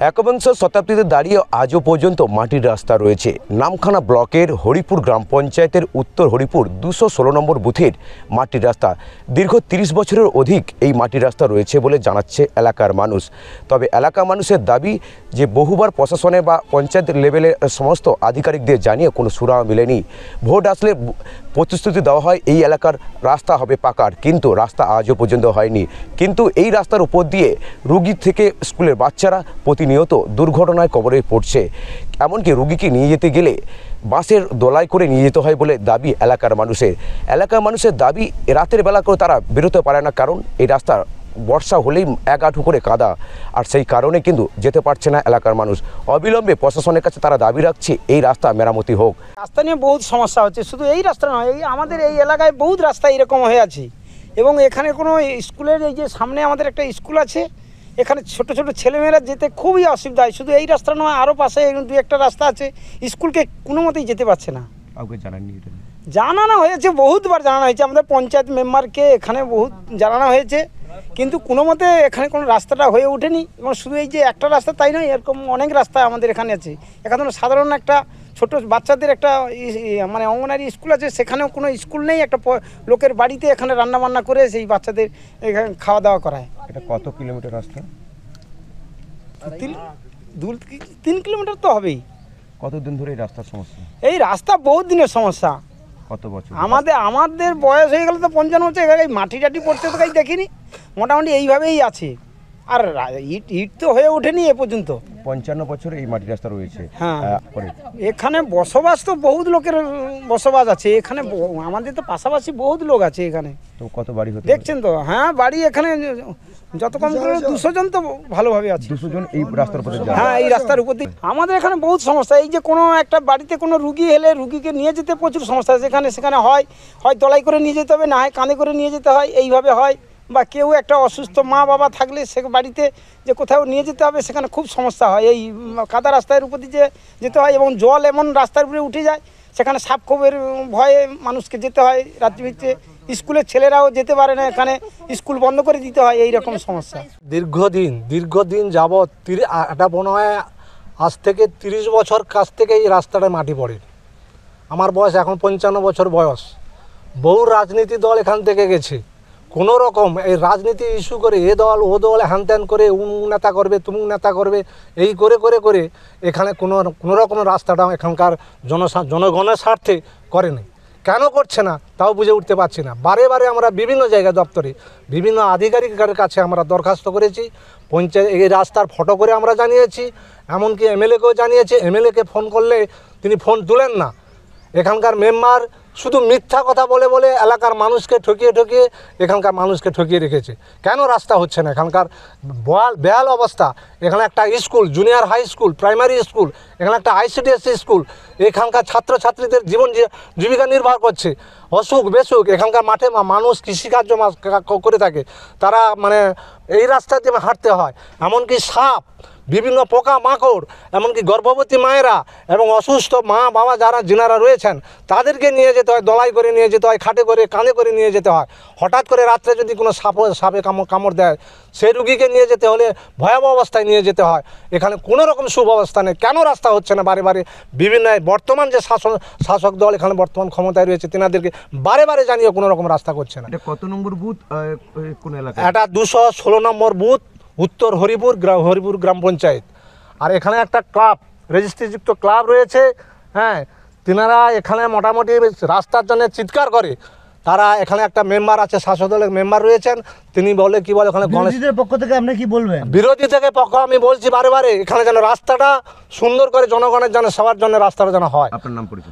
একবিংশ শতাব্দীতে দাঁড়িয়ে আজও পর্যন্ত মাটির রাস্তা রয়েছে। নামখানা ব্লকের হরিপুর গ্রাম পঞ্চায়েতের উত্তর হরিপুর 216 নম্বর বুথের মাটির রাস্তা দীর্ঘ 30 বছরের অধিক এই মাটির রাস্তা রয়েছে বলে জানাচ্ছে এলাকার মানুষ। তবে এলাকার মানুষের দাবি যে বহুবার প্রশাসনে বা পঞ্চায়েত লেভেলের সমস্ত আধিকারিকদের জানিয়ে কোনো সুরাহা মেলেনি। ভোট আসলে প্রতিশ্রুতি দেওয়া হয় এই এলাকার রাস্তা হবে পাকার, কিন্তু রাস্তা আজও পর্যন্ত হয়নি। কিন্তু এই রাস্তার উপর দিয়ে রুগী থেকে স্কুলের বাচ্চারা প্রতিনিয়ত দুর্ঘটনায় কবলে পড়ছে। এমনকি রুগীকে নিয়ে যেতে গেলে বাসের দোলায় করে নিয়ে যেতে হয় বলে দাবি এলাকার মানুষের দাবি রাতের বেলা করে তারা বেরোতে পারে না, কারণ এই রাস্তা বর্ষা হলেই এক আঁঠু করে কাদা, আর সেই কারণে কিন্তু যেতে পারছে না এলাকার মানুষ। অবিলম্বে প্রশাসনের কাছে তারা দাবি রাখছে এই রাস্তা মেরামতি হোক। রাস্তা নিয়ে বহুত সমস্যা হচ্ছে, শুধু এই রাস্তা নয়, এই আমাদের এই এলাকায় বহুত রাস্তা এরকম হয়ে আছে। এবং এখানে কোনো স্কুলের এই যে সামনে আমাদের একটা স্কুল আছে, এখানে ছোট ছোট ছেলেমেয়েরা যেতে খুবই অসুবিধা হয়। শুধু এই রাস্তা নয়, আরও পাশে দু একটা রাস্তা আছে, স্কুলকে কোনো মতেই যেতে পারছে না। কাউকে জানাননি? জানানো হয়েছে, বহুতবার জানানো হয়েছে, আমাদের পঞ্চায়েত মেম্বারকে এখানে বহুত জানানো হয়েছে, কিন্তু কোনো মতে এখানে কোনো রাস্তাটা হয়ে ওঠেনি। এবং শুধু এই যে একটা রাস্তা তাই নয়, এরকম অনেক রাস্তা আমাদের এখানে আছে। এখানে সাধারণ একটা ছোট বাচ্চাদের একটা মানে অঙ্গনারী স্কুল আছে, সেখানেও কোনো স্কুল নেই। একটা লোকের বাড়িতে এখানে রান্নাবান্না করে সেই বাচ্চাদের এখানে খাওয়া দাওয়া করায়। এটা কত কিলোমিটার রাস্তা? 3 কিলোমিটার তো হবেই। কতদিন ধরে এই রাস্তার সমস্যা? এই রাস্তা বহুত দিনের সমস্যা। কত বছর? আমাদের বয়স হয়ে গেল তো 55 বছর। এই মাটি টাটি পড়তে তো দেখিনি, মোটামুটি এইভাবেই আছে। আর ইট তো হয়ে ওঠেনি এ পর্যন্ত। 55 বছর এই মাটি রাস্তা রয়েছে। হ্যাঁ, এখানে বসবাস তো বহুত লোকের বসবাস আছে এখানে। আমাদের তো পাশাপাশি বহুত লোক আছে এখানে। তো কত বাড়ি হতে দেখছেন তো? হ্যাঁ, বাড়ি এখানে যত কম করে 200 জন তো ভালোভাবে আছে। 200 জন এই রাস্তার উপরে যায়? হ্যাঁ, এই রাস্তার উপর দিয়ে আমাদের এখানে বহুত সমস্যা। এই যে কোনো একটা বাড়িতে কোনো রুগী এলে রুগীকে নিয়ে যেতে প্রচুর সমস্যা। সেখানে হয় দলাই করে নিয়ে যেতে হবে, না হয় কাঁধে করে নিয়ে যেতে হয়, এইভাবে হয়। বা কেউ একটা অসুস্থ মা বাবা থাকলে সে বাড়িতে যে কোথাও নিয়ে যেতে হবে, সেখানে খুব সমস্যা হয়। এই কাদা রাস্তার উপর দিয়ে যেতে হয়, এবং জল এমন রাস্তার উপরে উঠে যায়, সেখানে সাপ খোপের ভয়ে মানুষকে যেতে হয় রাত্রিতে। স্কুলের ছেলেরাও যেতে পারে না, এখানে স্কুল বন্ধ করে দিতে হয়, এই রকম সমস্যা। দীর্ঘদিন যাবৎ এটা মনে হয় আজ থেকে 30 বছর কাছ থেকে এই রাস্তাটা মাটি পড়ে। আমার বয়স এখন 55 বছর বয়স। বহু রাজনীতি দল এখান থেকে গেছে, কোনো রকম এই রাজনীতি ইস্যু করে এ দল ও দল হ্যান ত্যান করে নেতা করবে তুমুক নেতা করবে, এই করে এখানে কোনো রকম রাস্তাটা এখানকার জনগণের স্বার্থে করেনি। কেন করছে না তাও বুঝে উঠতে পারছি না। বারে আমরা বিভিন্ন জায়গায় দপ্তরে বিভিন্ন আধিকারিকের কাছে আমরা দরখাস্ত করেছি। পঞ্চায়েত এই রাস্তার ফটো করে আমরা জানিয়েছি, এমনকি এমএলএকেও জানিয়েছি। এমএলএকে ফোন করলে তিনি ফোন তুলেন না। এখানকার মেম্বার শুধু মিথ্যা কথা বলে এলাকার মানুষকে ঠকিয়ে এখানকার মানুষকে ঠকিয়ে রেখেছে। কেন রাস্তা হচ্ছে না? এখানকার বেহাল অবস্থা। এখানে একটা school, junior high school, primary school, এখানে একটা ICDSC স্কুল। এখানকার ছাত্রছাত্রীদের জীবিকা নির্বাহ করছে। অসুখ বেসুখ এখানকার মাঠে মানুষ কৃষিকার্য করে থাকে, তারা মানে এই রাস্তা দিয়ে হাঁটতে হয়। এমনকি সাপ, বিভিন্ন পোকা মাকড়, এমনকি গর্ভবতী মায়েরা এবং অসুস্থ মা বাবা যিনারা রয়েছেন, তাদেরকে নিয়ে যেতে হয়, দলাই করে নিয়ে যেতে হয়, খাটে করে কাঁধে করে নিয়ে যেতে হয়। হঠাৎ করে রাত্রে যদি কোনো সাপে কামড় দেয়, সেই রুগীকে নিয়ে যেতে হলে ভয়াবহ অবস্থায় নিয়ে যেতে হয়। এখানে কোনো রকম সুব্যবস্থা নেই। কেন রাস্তা হচ্ছে না? বারে বিভিন্ন বর্তমান যে শাসক দল এখানে বর্তমান ক্ষমতায় রয়েছে, তেনাদেরকে বারে জানিয়ে কোনো রকম রাস্তা করছে না। এটা কত নম্বর বুথ, কোন এলাকা? এটা 216 নম্বর বুথ, উত্তর হরিপুর গ্রাম পঞ্চায়েত। আর এখানে একটা ক্লাব, রেজিস্ট্রিযুক্ত ক্লাব রয়েছে। হ্যাঁ, তিনারা এখানে মোটামুটি রাস্তার জন্য চিৎকার করে। তারা এখানে একটা মেম্বার আছে, শাসক দলের মেম্বার রয়েছেন, তিনি বলে ওখানে বিরোধীদের পক্ষ থেকে আপনি কি বলবেন? বিরোধী থেকে পক্ষ আমি বলছি বারে এখানে যেন রাস্তাটা সুন্দর করে জনগণের জন্য, সবার জন্য রাস্তাটা যেন হয়। আপনার নাম পরিচয়?